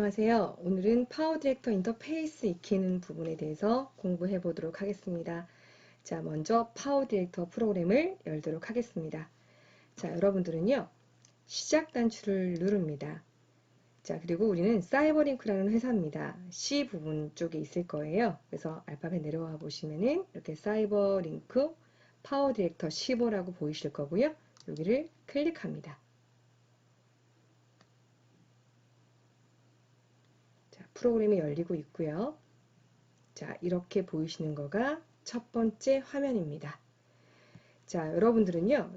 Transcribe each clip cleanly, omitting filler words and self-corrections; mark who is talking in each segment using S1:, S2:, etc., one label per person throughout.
S1: 안녕하세요. 오늘은 파워 디렉터 인터페이스 익히는 부분에 대해서 공부해 보도록 하겠습니다. 자, 먼저 파워 디렉터 프로그램을 열도록 하겠습니다. 자, 여러분들은요, 시작 단추를 누릅니다. 자, 그리고 우리는 사이버링크라는 회사입니다. C 부분 쪽에 있을 거예요. 그래서 알파벳 내려와 보시면은 이렇게 사이버링크 파워 디렉터 15라고 보이실 거고요. 여기를 클릭합니다. 자, 프로그램이 열리고 있고요. 자, 이렇게 보이시는 거가 첫 번째 화면입니다. 자, 여러분들은요,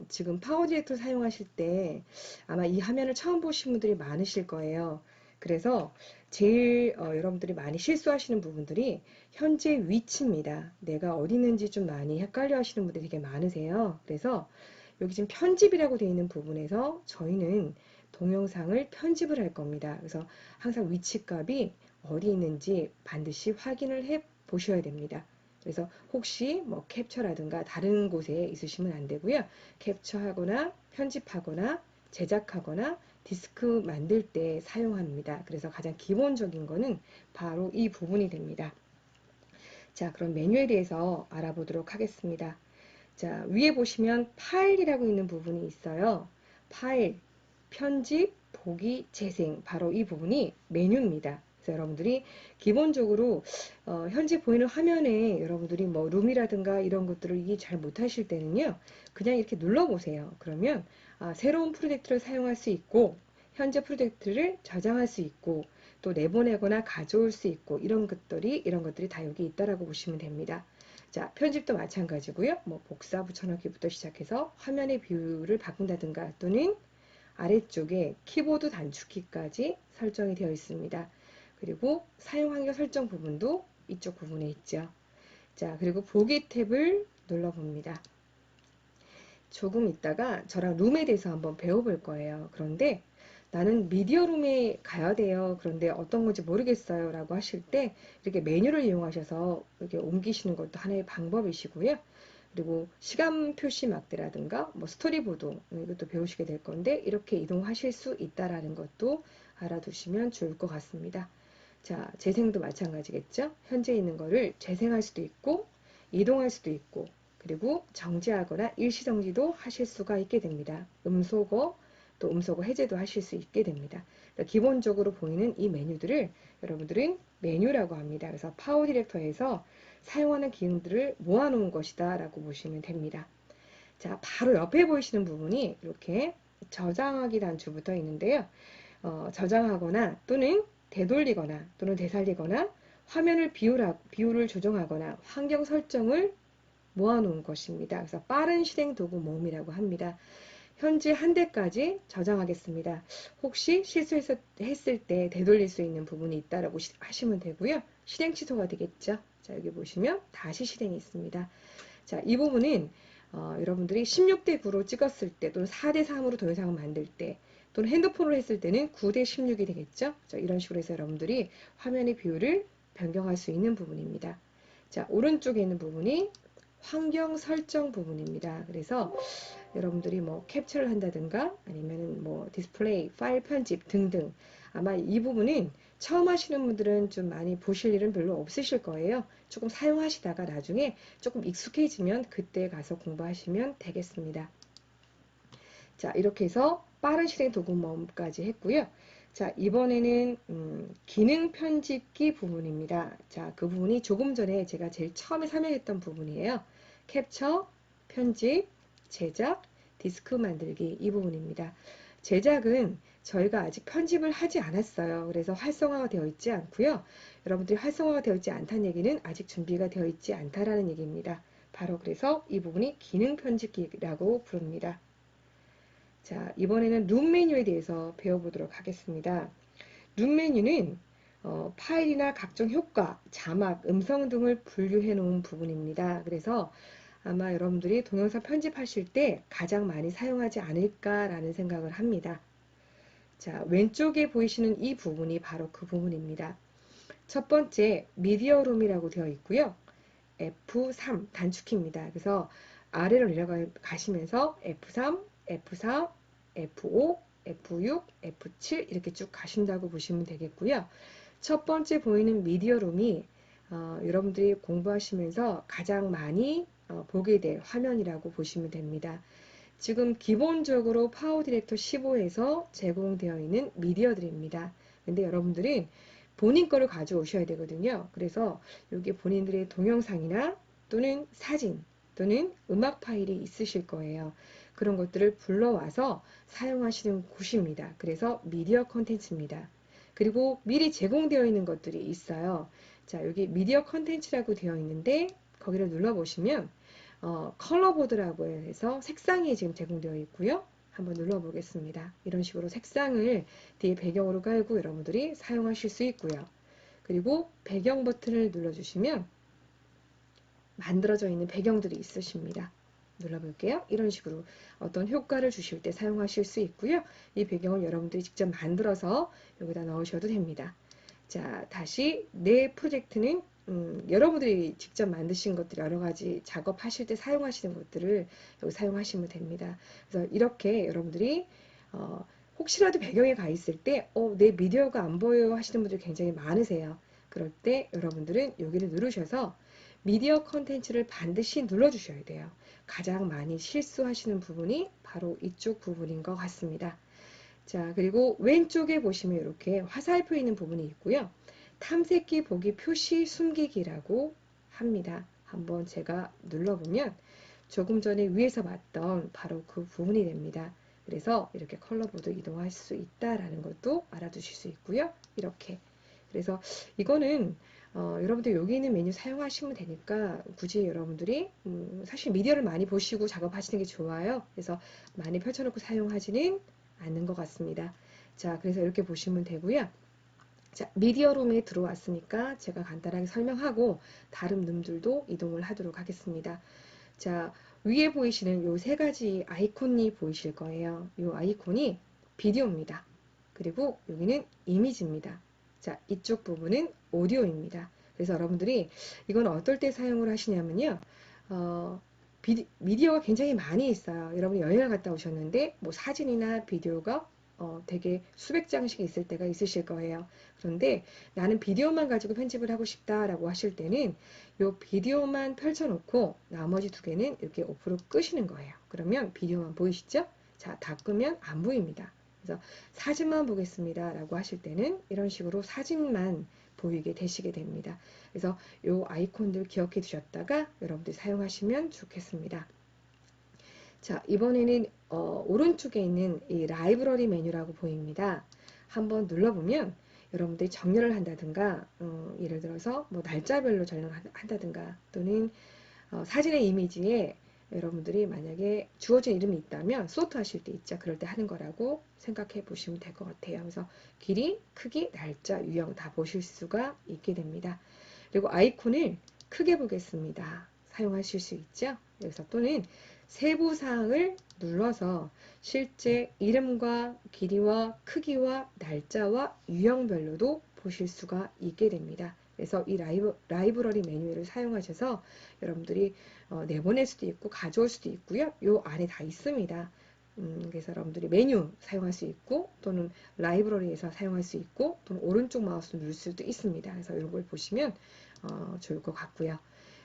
S1: 지금 파워 디렉터 사용하실 때 아마 이 화면을 처음 보신 분들이 많으실 거예요. 그래서 제일 여러분들이 많이 실수하시는 부분들이 현재 위치입니다. 내가 어디 있는지 좀 많이 헷갈려 하시는 분들이 되게 많으세요. 그래서 여기 지금 편집이라고 되어 있는 부분에서 저희는 동영상을 편집을 할 겁니다. 그래서 항상 위치 값이 어디 있는지 반드시 확인을 해 보셔야 됩니다. 그래서 혹시 뭐 캡처라든가 다른 곳에 있으시면 안 되고요. 캡처하거나 편집하거나 제작하거나 디스크 만들 때 사용합니다. 그래서 가장 기본적인 거는 바로 이 부분이 됩니다. 자, 그럼 메뉴에 대해서 알아보도록 하겠습니다. 자, 위에 보시면 파일이라고 있는 부분이 있어요. 파일, 편집, 보기, 재생. 바로 이 부분이 메뉴입니다. 그래서 여러분들이 기본적으로 현재 보이는 화면에 여러분들이 뭐 룸이라든가 이런 것들을 이해 잘 못하실 때는요. 그냥 이렇게 눌러보세요. 그러면 새로운 프로젝트를 사용할 수 있고 현재 프로젝트를 저장할 수 있고 또 내보내거나 가져올 수 있고 이런 것들이 다 여기 있다라고 보시면 됩니다. 자, 편집도 마찬가지고요. 뭐 복사 붙여넣기부터 시작해서 화면의 뷰를 바꾼다든가 또는 아래쪽에 키보드 단축키까지 설정이 되어 있습니다. 그리고 사용 환경 설정 부분도 이쪽 부분에 있죠. 자, 그리고 보기 탭을 눌러봅니다. 조금 있다가 저랑 룸에 대해서 한번 배워볼 거예요. 그런데 나는 미디어 룸에 가야 돼요. 그런데 어떤 건지 모르겠어요. 라고 하실 때 이렇게 메뉴를 이용하셔서 이렇게 옮기시는 것도 하나의 방법이시고요. 그리고 시간 표시 막대라든가 뭐 스토리보드 이것도 배우시게 될 건데 이렇게 이동하실 수 있다라는 것도 알아두시면 좋을 것 같습니다. 자, 재생도 마찬가지겠죠? 현재 있는 거를 재생할 수도 있고 이동할 수도 있고 그리고 정지하거나 일시정지도 하실 수가 있게 됩니다. 음소거 또 음소거 해제도 하실 수 있게 됩니다. 그러니까 기본적으로 보이는 이 메뉴들을 여러분들은 메뉴라고 합니다. 그래서 파워 디렉터에서 사용하는 기능들을 모아놓은 것이다 라고 보시면 됩니다. 자, 바로 옆에 보이시는 부분이 이렇게 저장하기 단추 붙어 있는데요. 저장하거나 또는 되돌리거나 또는 되살리거나 화면을 비율을 조정하거나 환경 설정을 모아놓은 것입니다. 그래서 빠른 실행 도구 모음이라고 합니다. 현재 한 대까지 저장하겠습니다. 혹시 실수했을 때 되돌릴 수 있는 부분이 있다라고 하시면 되고요. 실행 취소가 되겠죠. 자, 여기 보시면 다시 실행이 있습니다. 자, 이 부분은 여러분들이 16대 9로 찍었을 때 또는 4대 3으로 동영상을 만들 때 또는 핸드폰으로 했을 때는 9대 16이 되겠죠. 자, 이런 식으로 해서 여러분들이 화면의 비율을 변경할 수 있는 부분입니다. 자, 오른쪽에 있는 부분이 환경 설정 부분입니다. 그래서 여러분들이 뭐 캡처를 한다든가 아니면 뭐 디스플레이, 파일 편집 등등 아마 이 부분은 처음 하시는 분들은 좀 많이 보실 일은 별로 없으실 거예요. 조금 사용하시다가 나중에 조금 익숙해지면 그때 가서 공부하시면 되겠습니다. 자, 이렇게 해서 빠른 실행 도구 모음까지 했고요. 자, 이번에는 기능 편집기 부분입니다. 자, 그 부분이 조금 전에 제가 제일 처음에 설명했던 부분이에요. 캡처, 편집, 제작, 디스크 만들기 이 부분입니다. 제작은 저희가 아직 편집을 하지 않았어요. 그래서 활성화가 되어 있지 않고요. 여러분들이 활성화가 되어 있지 않다는 얘기는 아직 준비가 되어 있지 않다라는 얘기입니다. 바로 그래서 이 부분이 기능 편집기라고 부릅니다. 자, 이번에는 룸 메뉴에 대해서 배워보도록 하겠습니다. 룸 메뉴는 파일이나 각종 효과, 자막, 음성 등을 분류해 놓은 부분입니다. 그래서 아마 여러분들이 동영상 편집하실 때 가장 많이 사용하지 않을까라는 생각을 합니다. 자, 왼쪽에 보이시는 이 부분이 바로 그 부분입니다. 첫 번째, 미디어 룸이라고 되어 있고요. F3 단축키입니다. 그래서 아래로 내려가시면서 F3, F4, F5, F6, F7 이렇게 쭉 가신다고 보시면 되겠고요. 첫 번째 보이는 미디어룸이 여러분들이 공부하시면서 가장 많이 보게 될 화면이라고 보시면 됩니다. 지금 기본적으로 파워 디렉터 15에서 제공되어 있는 미디어들입니다. 근데 여러분들은 본인 거를 가져오셔야 되거든요. 그래서 여기 본인들의 동영상이나 또는 사진 또는 음악 파일이 있으실 거예요. 그런 것들을 불러와서 사용하시는 곳입니다. 그래서 미디어 컨텐츠입니다. 그리고 미리 제공되어 있는 것들이 있어요. 자, 여기 미디어 컨텐츠라고 되어 있는데 거기를 눌러보시면 컬러보드라고 해서 색상이 지금 제공되어 있고요. 한번 눌러보겠습니다. 이런 식으로 색상을 뒤에 배경으로 깔고 여러분들이 사용하실 수 있고요. 그리고 배경 버튼을 눌러주시면 만들어져 있는 배경들이 있으십니다. 눌러볼게요. 이런 식으로 어떤 효과를 주실 때 사용하실 수 있고요. 이 배경을 여러분들이 직접 만들어서 여기다 넣으셔도 됩니다. 자, 다시 내 프로젝트는 여러분들이 직접 만드신 것들 여러 가지 작업하실 때 사용하시는 것들을 여기 사용하시면 됩니다. 그래서 이렇게 여러분들이 혹시라도 배경에 가 있을 때 내 미디어가 안 보여 하시는 분들 굉장히 많으세요. 그럴 때 여러분들은 여기를 누르셔서 미디어 컨텐츠를 반드시 눌러주셔야 돼요. 가장 많이 실수하시는 부분이 바로 이쪽 부분인 것 같습니다. 자, 그리고 왼쪽에 보시면 이렇게 화살표 있는 부분이 있고요. 탐색기 보기 표시 숨기기라고 합니다. 한번 제가 눌러보면 조금 전에 위에서 봤던 바로 그 부분이 됩니다. 그래서 이렇게 컬러보드 이동할 수 있다라는 것도 알아두실 수 있고요. 이렇게. 그래서 이거는 여러분들 여기 있는 메뉴 사용하시면 되니까 굳이 여러분들이 사실 미디어를 많이 보시고 작업하시는 게 좋아요. 그래서 많이 펼쳐놓고 사용하지는 않는 것 같습니다. 자, 그래서 이렇게 보시면 되고요. 자, 미디어룸에 들어왔으니까 제가 간단하게 설명하고 다른 룸들도 이동을 하도록 하겠습니다. 자, 위에 보이시는 요 세 가지 아이콘이 보이실 거예요. 요 아이콘이 비디오입니다. 그리고 여기는 이미지입니다. 자, 이쪽 부분은 오디오입니다. 그래서 여러분들이 이건 어떨 때 사용을 하시냐면요. 미디어가 굉장히 많이 있어요. 여러분이 여행을 갔다 오셨는데 뭐 사진이나 비디오가 되게 수백 장씩 있을 때가 있으실 거예요. 그런데 나는 비디오만 가지고 편집을 하고 싶다라고 하실 때는 이 비디오만 펼쳐놓고 나머지 두 개는 이렇게 오프로 끄시는 거예요. 그러면 비디오만 보이시죠? 자, 다 끄면 안 보입니다. 그래서 사진만 보겠습니다 라고 하실 때는 이런 식으로 사진만 보이게 되시게 됩니다. 그래서 이 아이콘들 기억해 두셨다가 여러분들이 사용하시면 좋겠습니다. 자, 이번에는 오른쪽에 있는 이 라이브러리 메뉴라고 보입니다. 한번 눌러보면 여러분들이 정렬을 한다든가 예를 들어서 뭐 날짜별로 정렬한다든가 또는 사진의 이미지에 여러분들이 만약에 주어진 이름이 있다면 소트 하실 때 있죠. 그럴 때 하는 거라고 생각해 보시면 될 것 같아요. 그래서 길이, 크기, 날짜, 유형 다 보실 수가 있게 됩니다. 그리고 아이콘을 크게 보겠습니다. 사용하실 수 있죠. 여기서 또는 세부 사항을 눌러서 실제 이름과 길이와 크기와 날짜와 유형별로도 보실 수가 있게 됩니다. 그래서 이 라이브러리 메뉴를 사용하셔서 여러분들이 내보낼 수도 있고 가져올 수도 있고요. 요 안에 다 있습니다. 그래서 여러분들이 메뉴 사용할 수 있고 또는 라이브러리에서 사용할 수 있고 또는 오른쪽 마우스 누를 수도 있습니다. 그래서 이런 걸 보시면 좋을 것 같고요.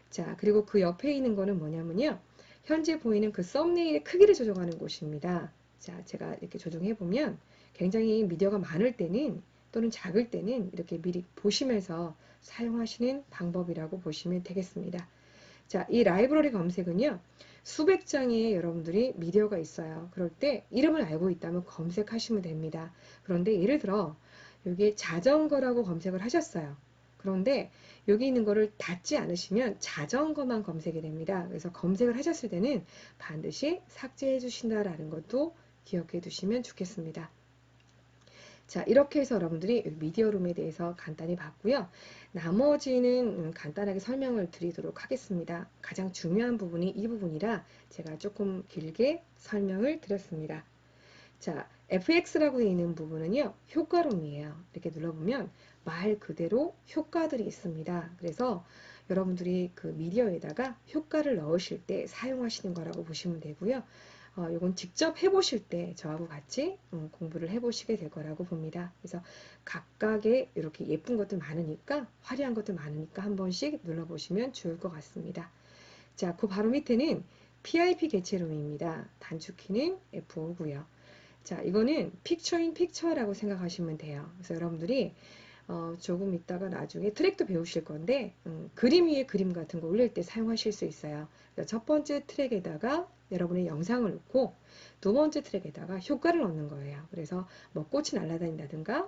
S1: 자, 그리고 그 옆에 있는 거는 뭐냐면요. 현재 보이는 그 썸네일의 크기를 조정하는 곳입니다. 자, 제가 이렇게 조정해 보면 굉장히 미디어가 많을 때는 또는 작을 때는 이렇게 미리 보시면서 사용하시는 방법이라고 보시면 되겠습니다. 자, 이 라이브러리 검색은요. 수백 장의 여러분들이 미디어가 있어요. 그럴 때 이름을 알고 있다면 검색하시면 됩니다. 그런데 예를 들어 여기에 자전거라고 검색을 하셨어요. 그런데 여기 있는 거를 닫지 않으시면 자전거만 검색이 됩니다. 그래서 검색을 하셨을 때는 반드시 삭제해 주신다라는 것도 기억해 두시면 좋겠습니다. 자, 이렇게 해서 여러분들이 미디어룸에 대해서 간단히 봤고요. 나머지는 간단하게 설명을 드리도록 하겠습니다. 가장 중요한 부분이 이 부분이라 제가 조금 길게 설명을 드렸습니다. 자, FX라고 되어 있는 부분은요, 효과룸이에요. 이렇게 눌러보면 말 그대로 효과들이 있습니다. 그래서 여러분들이 그 미디어에다가 효과를 넣으실 때 사용하시는 거라고 보시면 되고요. 이건 직접 해보실 때 저하고 같이 공부를 해보시게 될 거라고 봅니다. 그래서 각각의 이렇게 예쁜 것들 많으니까, 화려한 것들 많으니까 한 번씩 눌러보시면 좋을 것 같습니다. 자, 그 바로 밑에는 PIP 개체룸입니다. 단축키는 F5고요. 자, 이거는 픽처인 픽처라고 생각하시면 돼요. 그래서 여러분들이 조금 있다가 나중에 트랙도 배우실 건데 그림 위에 그림 같은 거 올릴 때 사용하실 수 있어요. 첫 번째 트랙에다가 여러분의 영상을 넣고 두 번째 트랙에다가 효과를 넣는 거예요. 그래서 뭐 꽃이 날아다닌다든가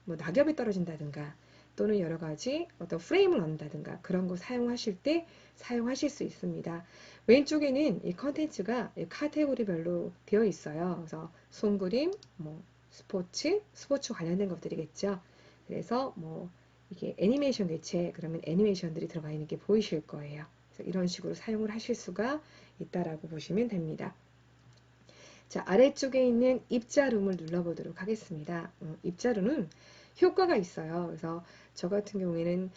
S1: 뭐 낙엽이 떨어진다든가 또는 여러 가지 어떤 프레임을 넣는다든가 그런 거 사용하실 때 사용하실 수 있습니다. 왼쪽에는 이 컨텐츠가 카테고리별로 되어 있어요. 그래서 손그림, 뭐 스포츠 관련된 것들이겠죠. 그래서 뭐 이게 애니메이션 개체 그러면 애니메이션들이 들어가 있는 게 보이실 거예요. 그래서 이런 식으로 사용을 하실 수가 있다라고 보시면 됩니다. 자, 아래쪽에 있는 입자룸을 눌러보도록 하겠습니다. 입자룸은 효과가 있어요. 그래서 저 같은 경우에는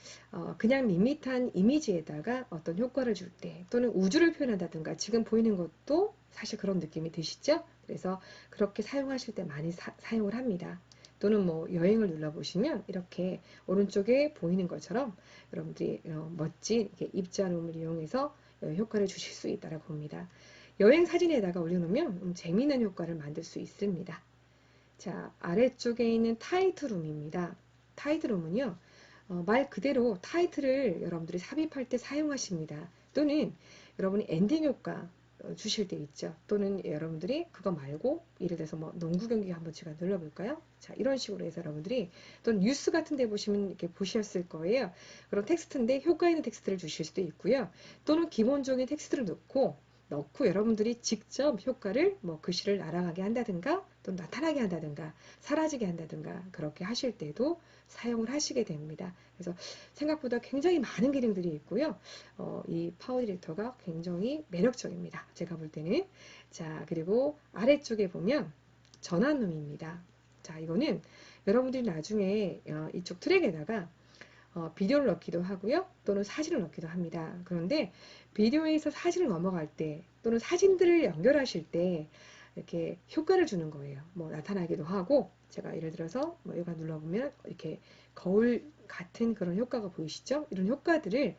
S1: 그냥 밋밋한 이미지에다가 어떤 효과를 줄 때 또는 우주를 표현한다든가 지금 보이는 것도 사실 그런 느낌이 드시죠? 그래서 그렇게 사용하실 때 많이 사용을 합니다. 또는 뭐 여행을 눌러보시면 이렇게 오른쪽에 보이는 것처럼 여러분들이 멋진 이렇게 입자룸을 이용해서 효과를 주실 수 있다고 봅니다. 여행 사진에다가 올려놓으면 재미있는 효과를 만들 수 있습니다. 자, 아래쪽에 있는 타이틀룸입니다. 타이틀룸은요, 말 그대로 타이틀을 여러분들이 삽입할 때 사용하십니다. 또는 여러분이 엔딩 효과 주실 때 있죠. 또는 여러분들이 그거 말고 예를 들어서 뭐 농구 경기 한번 제가 눌러볼까요? 자, 이런 식으로 해서 여러분들이 또는 뉴스 같은 데 보시면 이렇게 보셨을 거예요. 그런 텍스트인데 효과 있는 텍스트를 주실 수도 있고요. 또는 기본적인 텍스트를 넣고 여러분들이 직접 효과를 뭐 글씨를 날아가게 한다든가 또 나타나게 한다든가 사라지게 한다든가 그렇게 하실 때도 사용을 하시게 됩니다. 그래서 생각보다 굉장히 많은 기능들이 있고요. 이 파워 디렉터가 굉장히 매력적입니다. 제가 볼 때는. 자, 그리고 아래쪽에 보면 전환룸입니다. 자, 이거는 여러분들이 나중에 이쪽 트랙에다가 비디오를 넣기도 하고요. 또는 사진을 넣기도 합니다. 그런데 비디오에서 사진을 넘어갈 때 또는 사진들을 연결하실 때 이렇게 효과를 주는 거예요. 뭐 나타나기도 하고 제가 예를 들어서 뭐 이거 눌러보면 이렇게 거울 같은 그런 효과가 보이시죠? 이런 효과들을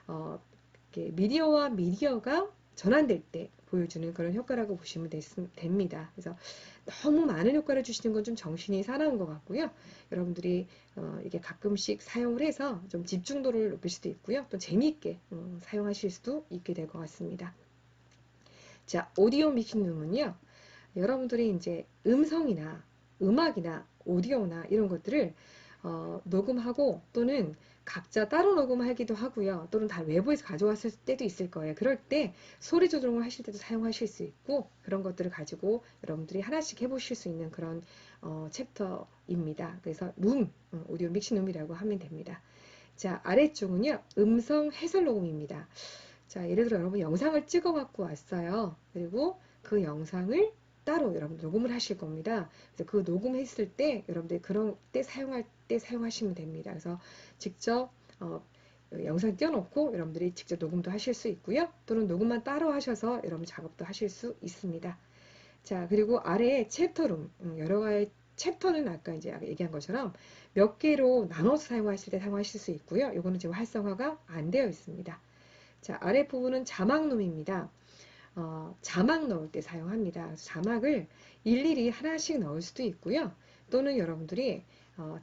S1: 이렇게 미디어와 미디어가 전환될 때 보여주는 그런 효과라고 보시면 됩니다. 그래서 너무 많은 효과를 주시는 건 좀 정신이 사나운 것 같고요. 여러분들이 이게 가끔씩 사용을 해서 좀 집중도를 높일 수도 있고요. 또 재미있게 사용하실 수도 있게 될 것 같습니다. 자, 오디오 믹싱룸은요. 여러분들이 이제 음성이나 음악이나 오디오나 이런 것들을 녹음하고 또는 각자 따로 녹음하기도 하고요. 또는 다 외부에서 가져왔을 때도 있을 거예요. 그럴 때 소리 조정을 하실 때도 사용하실 수 있고 그런 것들을 가지고 여러분들이 하나씩 해보실 수 있는 그런 챕터입니다. 그래서 오디오 믹싱 룸이라고 하면 됩니다. 자, 아래쪽은요. 음성 해설 녹음입니다. 자, 예를 들어 여러분 영상을 찍어 갖고 왔어요. 그리고 그 영상을 따로 여러분 녹음을 하실 겁니다. 그래서 그 녹음했을 때 여러분들 그런 때 사용할 때 사용하시면 됩니다. 그래서 직접 영상 띄워놓고 여러분들이 직접 녹음도 하실 수 있고요. 또는 녹음만 따로 하셔서 여러분 작업도 하실 수 있습니다. 자, 그리고 아래에 챕터룸 여러 가지 챕터는 아까 이제 얘기한 것처럼 몇 개로 나눠서 사용하실 때 사용하실 수 있고요. 이거는 지금 활성화가 안 되어 있습니다. 자, 아랫부분은 자막룸입니다. 자막 넣을 때 사용합니다. 그래서 자막을 일일이 하나씩 넣을 수도 있고요. 또는 여러분들이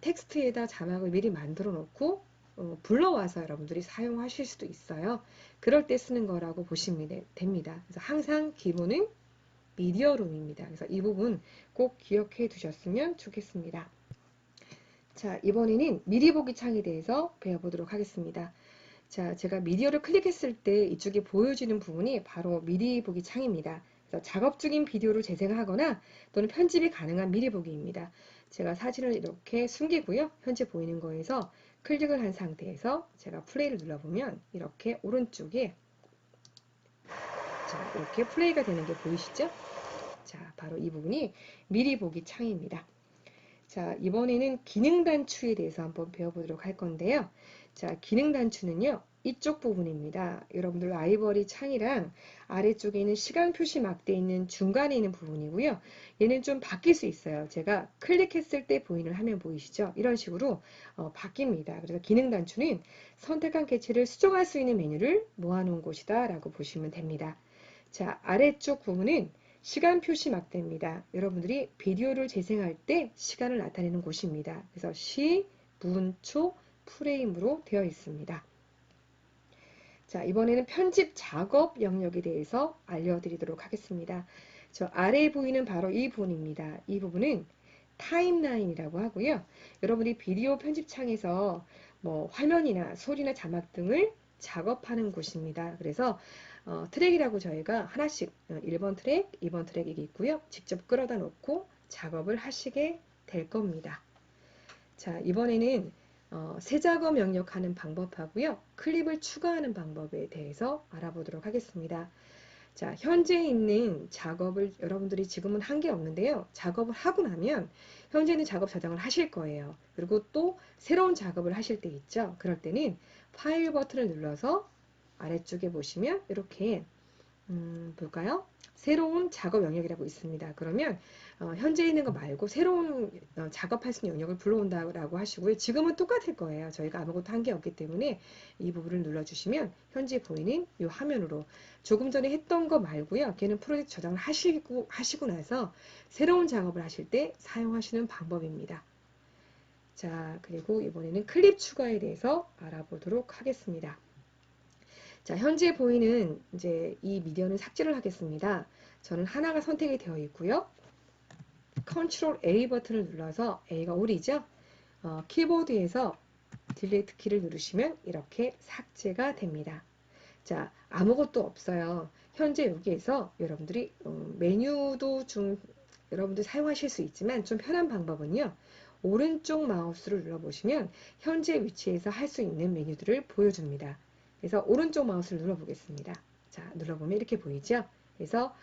S1: 텍스트에다 자막을 미리 만들어 놓고 불러와서 여러분들이 사용하실 수도 있어요. 그럴 때 쓰는 거라고 보시면 됩니다. 그래서 항상 기본은 미디어룸입니다. 그래서 이 부분 꼭 기억해 두셨으면 좋겠습니다. 자, 이번에는 미리 보기 창에 대해서 배워보도록 하겠습니다. 자, 제가 미디어를 클릭했을 때 이쪽에 보여지는 부분이 바로 미리 보기 창입니다. 그래서 작업 중인 비디오를 재생하거나 또는 편집이 가능한 미리 보기입니다. 제가 사진을 이렇게 숨기고요. 현재 보이는 거에서 클릭을 한 상태에서 제가 플레이를 눌러보면 이렇게 오른쪽에 자, 이렇게 플레이가 되는 게 보이시죠? 자, 바로 이 부분이 미리 보기 창입니다. 자, 이번에는 기능 단추에 대해서 한번 배워보도록 할 건데요. 자, 기능 단추는요. 이쪽 부분입니다. 여러분들 라이브러리 창이랑 아래쪽에 있는 시간 표시 막대 있는 중간에 있는 부분이고요. 얘는 좀 바뀔 수 있어요. 제가 클릭했을 때 보이는 화면 보이시죠? 이런 식으로 바뀝니다. 그래서 기능 단추는 선택한 개체를 수정할 수 있는 메뉴를 모아놓은 곳이다 라고 보시면 됩니다. 자, 아래쪽 부분은 시간 표시 막대입니다. 여러분들이 비디오를 재생할 때 시간을 나타내는 곳입니다. 그래서 시, 분, 초, 프레임으로 되어 있습니다. 자, 이번에는 편집 작업 영역에 대해서 알려드리도록 하겠습니다. 저 아래에 보이는 바로 이 부분입니다. 이 부분은 타임라인이라고 하고요. 여러분이 비디오 편집창에서 뭐 화면이나 소리나 자막 등을 작업하는 곳입니다. 그래서 트랙이라고 저희가 하나씩 1번 트랙, 2번 트랙 이게 있고요. 직접 끌어다 놓고 작업을 하시게 될 겁니다. 자, 이번에는 새 작업 영역하는 방법하고요. 클립을 추가하는 방법에 대해서 알아보도록 하겠습니다. 자, 현재 있는 작업을 여러분들이 지금은 한 게 없는데요. 작업을 하고 나면 현재 있는 작업 저장을 하실 거예요. 그리고 또 새로운 작업을 하실 때 있죠. 그럴 때는 파일 버튼을 눌러서 아래쪽에 보시면 이렇게 볼까요? 새로운 작업 영역이라고 있습니다. 그러면 현재 있는 거 말고 새로운 작업할 수 있는 영역을 불러온다라고 하시고요. 지금은 똑같을 거예요. 저희가 아무것도 한 게 없기 때문에 이 부분을 눌러주시면 현재 보이는 이 화면으로 조금 전에 했던 거 말고요. 걔는 프로젝트 저장을 하시고 나서 새로운 작업을 하실 때 사용하시는 방법입니다. 자, 그리고 이번에는 클립 추가에 대해서 알아보도록 하겠습니다. 자, 현재 보이는 이제 이 미디어는 삭제를 하겠습니다. 저는 하나가 선택이 되어 있고요. 컨트롤 A 버튼을 눌러서 A가 올이죠. 키보드에서 딜리트 키를 누르시면 이렇게 삭제가 됩니다. 자, 아무것도 없어요. 현재 여기에서 여러분들이 메뉴도 좀 여러분들 사용하실 수 있지만 좀 편한 방법은요. 오른쪽 마우스를 눌러보시면 현재 위치에서 할 수 있는 메뉴들을 보여줍니다. 그래서 오른쪽 마우스를 눌러보겠습니다. 자, 눌러보면 이렇게 보이죠? 그래서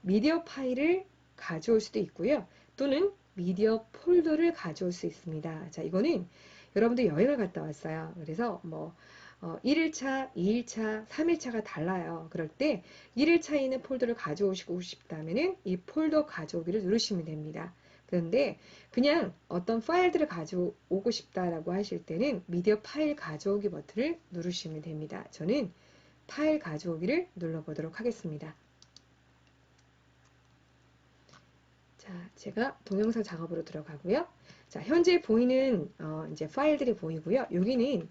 S1: 미디어 파일을 가져올 수도 있고요. 또는 미디어 폴더를 가져올 수 있습니다. 자, 이거는 여러분들 여행을 갔다 왔어요. 그래서 뭐 1일차, 2일차, 3일차가 달라요. 그럴 때 1일차에 있는 폴더를 가져오시고 싶다면 이 폴더 가져오기를 누르시면 됩니다. 그런데 그냥 어떤 파일들을 가져오고 싶다라고 하실 때는 미디어 파일 가져오기 버튼을 누르시면 됩니다. 저는 파일 가져오기를 눌러보도록 하겠습니다. 자, 제가 동영상 작업으로 들어가고요. 자, 현재 보이는 이제 파일들이 보이고요. 여기는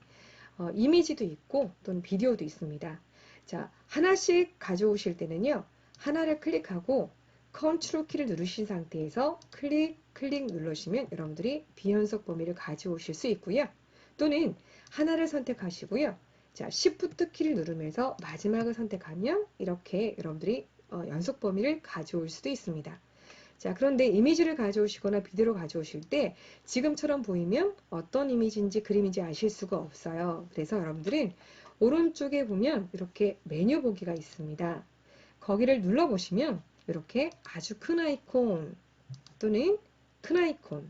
S1: 이미지도 있고 또는 비디오도 있습니다. 자, 하나씩 가져오실 때는요. 하나를 클릭하고 컨트롤 키를 누르신 상태에서 클릭 누르시면 여러분들이 비연속 범위를 가져오실 수 있고요. 또는 하나를 선택하시고요. 자, Shift 키를 누르면서 마지막을 선택하면 이렇게 여러분들이 연속 범위를 가져올 수도 있습니다. 자, 그런데 이미지를 가져오시거나 비디오를 가져오실 때 지금처럼 보이면 어떤 이미지인지 그림인지 아실 수가 없어요. 그래서 여러분들은 오른쪽에 보면 이렇게 메뉴 보기가 있습니다. 거기를 눌러보시면 이렇게 아주 큰 아이콘 또는 큰 아이콘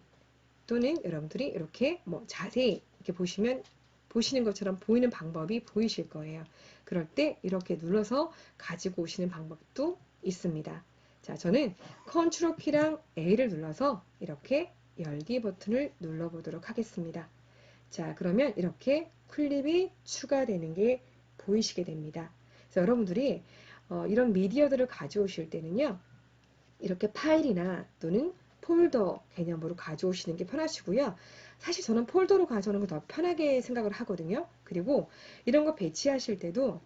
S1: 또는 여러분들이 이렇게 뭐 자세히 이렇게 보시면 보시는 것처럼 보이는 방법이 보이실 거예요. 그럴 때 이렇게 눌러서 가지고 오시는 방법도 있습니다. 자, 저는 컨트롤 키랑 A를 눌러서 이렇게 열기 버튼을 눌러보도록 하겠습니다. 자, 그러면 이렇게 클립이 추가되는 게 보이시게 됩니다. 그래서 여러분들이 이런 미디어들을 가져오실 때는요. 이렇게 파일이나 또는 폴더 개념으로 가져오시는 게 편하시고요. 사실 저는 폴더로 가져오는 걸 더 편하게 생각을 하거든요. 그리고 이런 거 배치하실 때도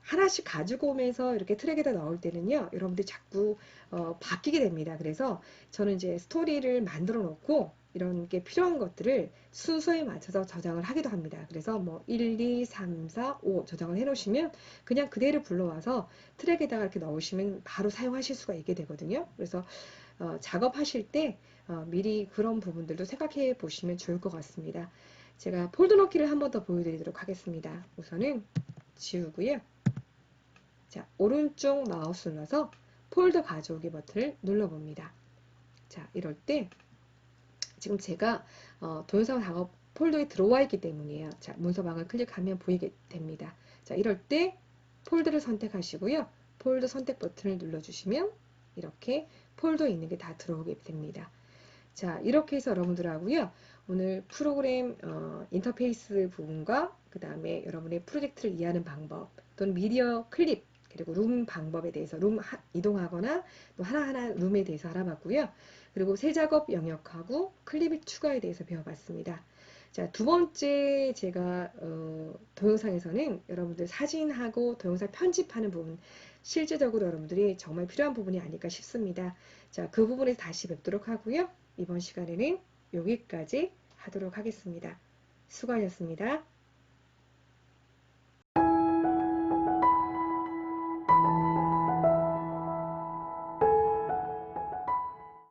S1: 하나씩 가지고 오면서 이렇게 트랙에다 넣을 때는요, 여러분들 자꾸 바뀌게 됩니다. 그래서 저는 이제 스토리를 만들어 놓고 이런 게 필요한 것들을 순서에 맞춰서 저장을 하기도 합니다. 그래서 뭐 1, 2, 3, 4, 5 저장을 해 놓으시면 그냥 그대로 불러와서 트랙에다가 이렇게 넣으시면 바로 사용하실 수가 있게 되거든요. 그래서 작업하실 때 미리 그런 부분들도 생각해 보시면 좋을 것 같습니다. 제가 폴더 넣기를 한 번 더 보여드리도록 하겠습니다. 우선은 지우고요. 자, 오른쪽 마우스 눌러서 폴더 가져오기 버튼을 눌러봅니다. 자, 이럴 때 지금 제가 동영상 폴더에 들어와 있기 때문이에요. 자, 문서방을 클릭하면 보이게 됩니다. 자, 이럴 때 폴더를 선택하시고요. 폴더 선택 버튼을 눌러주시면 이렇게 폴더에 있는 게 다 들어오게 됩니다. 자, 이렇게 해서 여러분들하고요. 오늘 프로그램 인터페이스 부분과 그 다음에 여러분의 프로젝트를 이해하는 방법 또는 미디어 클립 그리고 룸 방법에 대해서 이동하거나 또 하나하나 룸에 대해서 알아봤고요. 그리고 새 작업 영역하고 클립의 추가에 대해서 배워봤습니다. 자, 두 번째 제가 동영상에서는 여러분들 사진하고 동영상 편집하는 부분 실제적으로 여러분들이 정말 필요한 부분이 아닐까 싶습니다. 자, 그 부분에서 다시 뵙도록 하고요. 이번 시간에는 여기까지 하도록 하겠습니다. 수고하셨습니다.